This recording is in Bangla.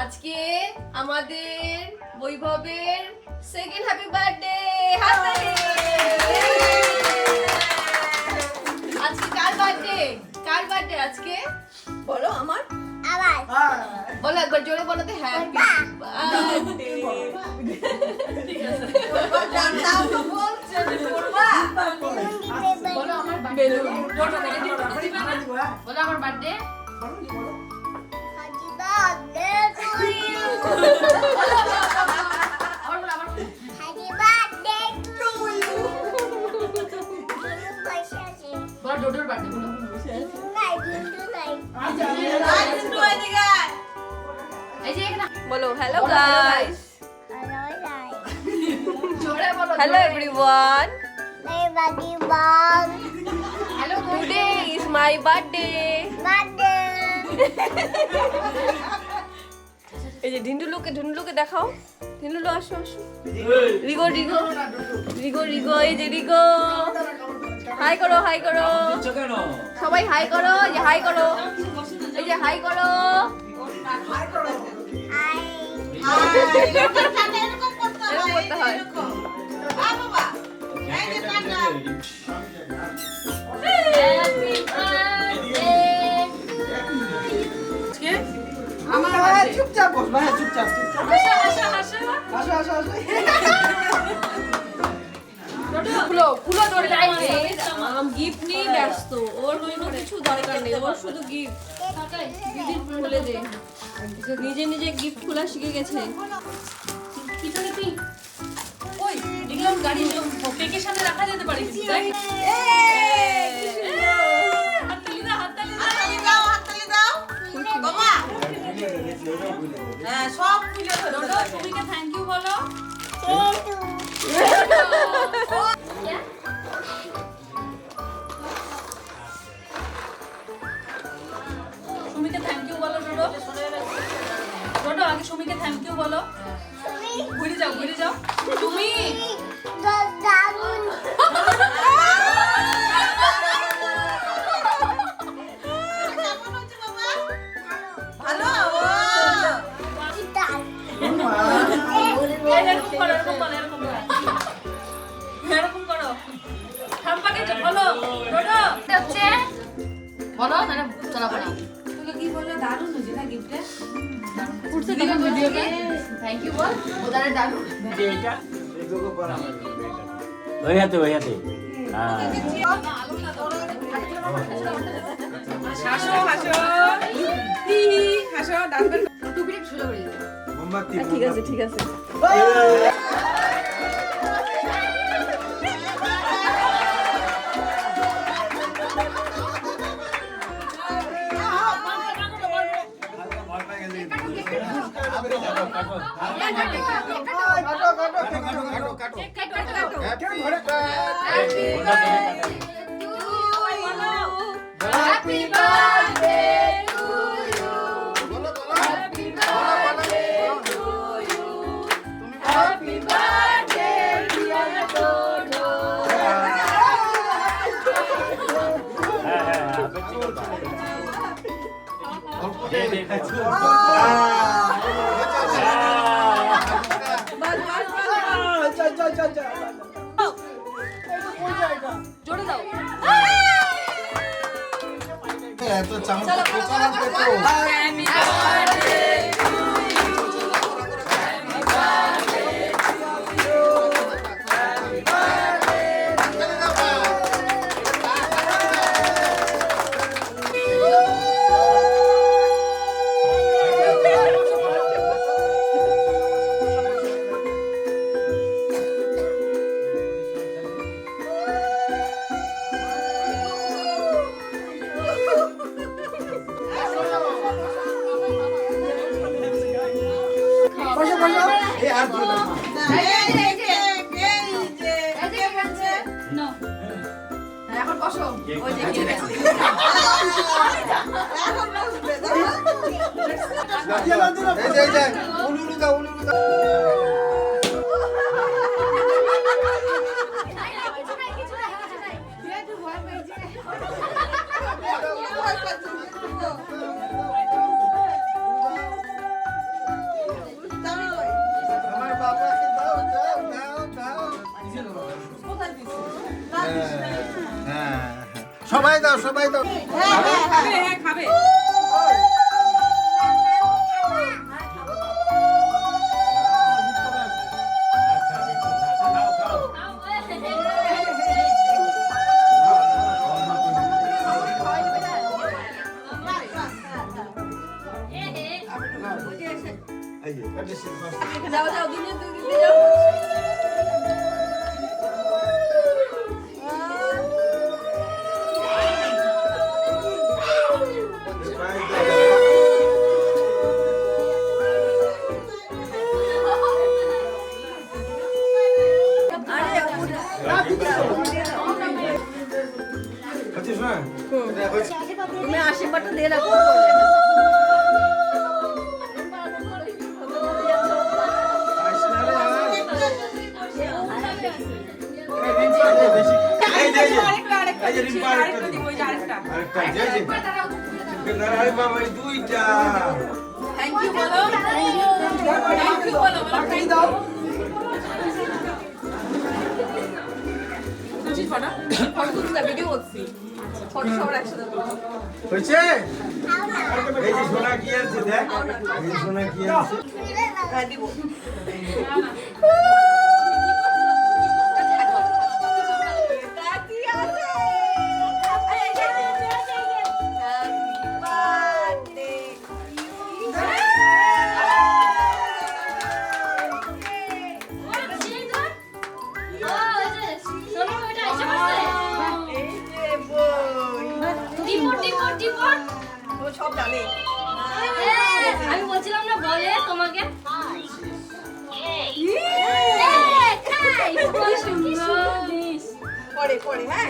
আজকে আমাদের বৈভবের সেকেন্ড হ্যাপি বার্থডে। আজকে কার বার্থডে? কার বার্থডে আজকে? বলো আমার। বলো একবার জোরে বলো তো হ্যাপি বার্থডে। ঠিক আছে বলো আমার বার্থডে। বলো আমার বার্থডে। ডোডোর বার্থডে বলো। বলো hello guys. Hello everyone. Hello, today is my birthday. এই যে ঢিন্ডুলুকে দেখাও। ঢিন্ডুলু আসো আসো। রিগো এই যে রিগো। হাই করো সবাই হাই করো। এই যে হাই করো। এই যে হাই করো। এরকম করতে হয়। চুপচাপ বস ভাই, চুপচাপ গিফট নিয়ে ব্যস্ত, ওর কোনো কিছু দরকার নেই, ওর শুধু গিফট খুলে দে। নিজে গিফট খোলা শিখে গেছে। ওই দেখলাম গাড়ি কেকের সামনে রাখা যেতে পারে কিছু, তাই? হাততালি দাও বাবা। হ্যাঁ সব খুলে দাও। তুমিকে থ্যাংক ইউ বলো। সুমিকে থ্যাংক ইউ বলো ডোডো। আগে সুমিকে থ্যাংক ইউ বলো। ঘুরে যাও তুমি। এরকম করো। ঠাম্পাকে বলো ডোডো হচ্ছে বলো না চালাবো না। তোকে কি বললো? দারুণ হয়েছে না গিফটে? উঠছে দেখো ভিডিওতে। থ্যাংক ইউ বল। ওদারে দারুণ এইটা এগুলো পড়া ওই হাতে হাসো দাঁত বের টুপিটা সোজা করে দিও। মোমবাতি ঠিক আছে Happy birthday to you. Happy birthday to you. Happy birthday dear Dodo. জোরে দাও। তো চামচটা কোচা লাগবে তো। Happy birthday to you. Happy birthday to you. Happy birthday to এই আর দিও না। এখন বসো। ওই যে এই যে উলুলু দাও। কিছু নাই। আমার বাবাকে দাও দাও দাও দাও হ্যাঁ সবাই দাও সবাই দাও খাবে হ্যাঁ খাবে এই যে এটা সিল কর যাও যাও দুনিয়া তুমি যাও আচ্ছা শোনা এটা হচ্ছে তুমি আশীর্বাদটা দিয়ে রাখো এই যে আরেকটা আরেকটা এই যে রিম্পা আরেকটা আরেকটা দিব ওই যে আরেকটা আরেকটা যে যে আরে বাবা এই দুইটা থ্যাংক ইউ বলো থ্যাংক ইউ বলো থ্যাংক দাও বুঝিস না ফটো তুলতে ভিডিও করছি ফটো সবার একসাথে তুলছি হয়েছে এই যে সোনা কি আছে দেখ এই যে সোনা কি আছে হ্যাঁ দিব সব জানে আমি বলছিলাম না বলে তোমাকে পরে পরে হ্যাঁ